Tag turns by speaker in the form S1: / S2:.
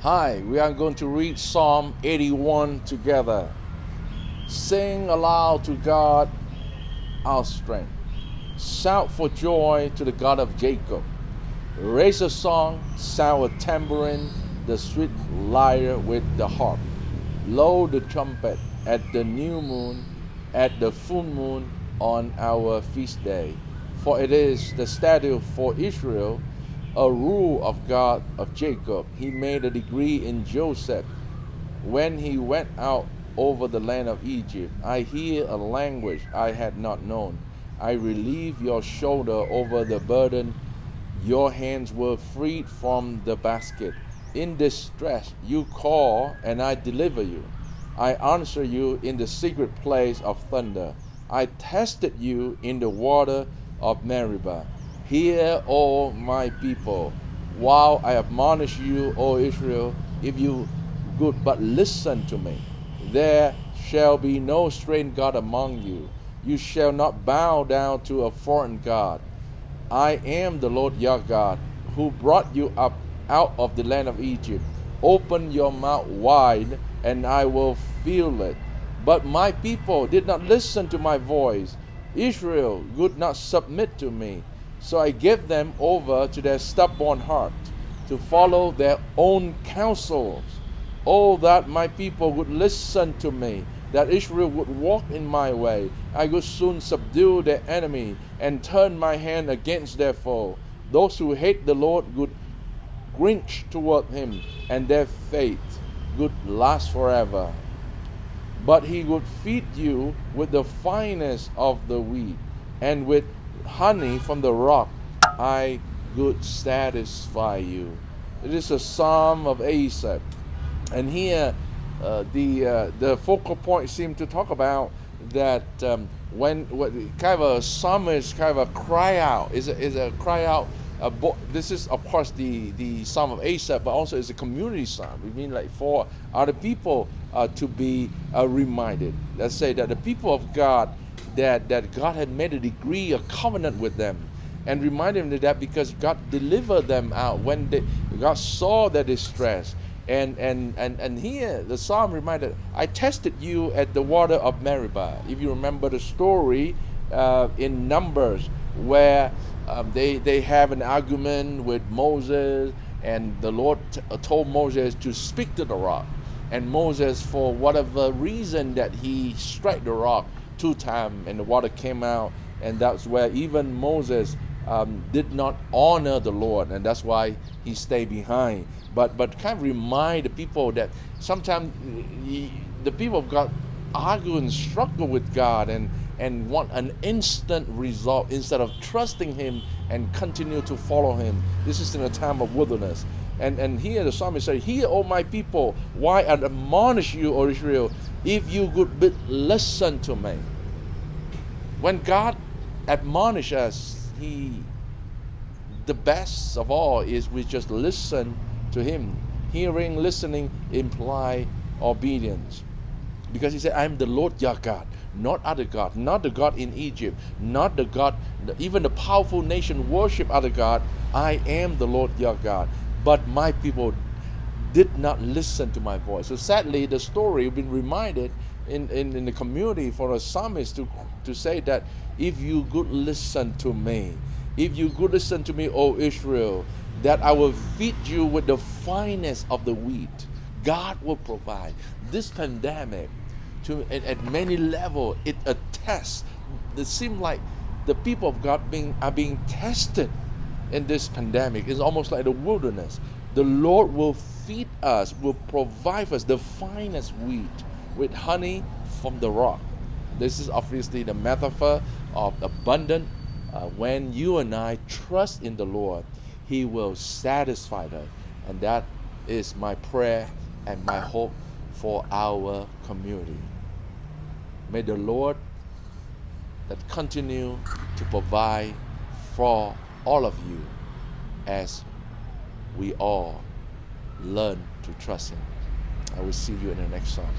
S1: Hi, we are going to read Psalm 81 together. Sing aloud to God our strength. Shout for joy to the God of Jacob. Raise a song, sound a tambourine, the sweet lyre with the harp. Blow the trumpet at the new moon, at the full moon on our feast day. For it is the statute for Israel, a rule of God of Jacob. He made a decree in Joseph when he went out over the land of Egypt. I hear a language I had not known. I relieve your shoulder over the burden. Your hands were freed from the basket. In distress you call, and I deliver you. I answer you in the secret place of thunder. I tested you in the water of Meribah. Hear, O my people, while I admonish you, O Israel, if you would but listen to me. There shall be no strange God among you. You shall not bow down to a foreign God. I am the Lord your God, who brought you up out of the land of Egypt. Open your mouth wide, and I will fill it. But my people did not listen to my voice. Israel would not submit to me. So I gave them over to their stubborn heart, to follow their own counsels. Oh, that my people would listen to me, that Israel would walk in my way. I would soon subdue their enemy and turn my hand against their foe. Those who hate the Lord would grinch toward him, and their fate would last forever. But he would feed you with the finest of the wheat, and with honey from the rock I would satisfy you. It is a psalm of Asaph. And here, the focal point seems to talk about that when kind of a psalmist kind of a cry out is a cry out. This is of course the Psalm of Asaph, but also is a community psalm. We mean like for other people to be reminded. Let's say that the people of God, that God had made a decree, a covenant with them, and remind them of that because God delivered them out when God saw their distress. And here the psalm reminded, I tested you at the water of Meribah. If you remember the story in Numbers, where they have an argument with Moses, and the Lord told Moses to speak to the rock. And Moses, for whatever reason, that he struck the rock 2 times and the water came out. And that's where even Moses did not honor the Lord, and that's why he stayed behind. But kind of remind the people that sometimes the people of God argue and struggle with God and want an instant result instead of trusting him and continue to follow him. This is in a time of wilderness. And here the psalmist said, hear, O my people, why I admonish you, O Israel, if you would but listen to me. When God admonish us, the best of all is we just listen to him. Hearing, listening imply obedience, because he said, I am the Lord your God, not other God, not the God in Egypt, not the God, even the powerful nation worship other God. I am the Lord your God, but my people did not listen to my voice. So sadly, the story we've been reminded in the community for a psalmist to say that if you could listen to me, if you could listen to me, O Israel, that I will feed you with the finest of the wheat. God will provide. This pandemic, at many levels, it attests. It seems like the people of God are being tested in this pandemic. It's almost like the wilderness. The Lord will feed us, will provide us the finest wheat with honey from the rock. This is obviously the metaphor of abundant. When you and I trust in the Lord, he will satisfy us. And that is my prayer and my hope for our community. May the Lord that continue to provide for all of you as we all learn to trust him. I will see you in the next song.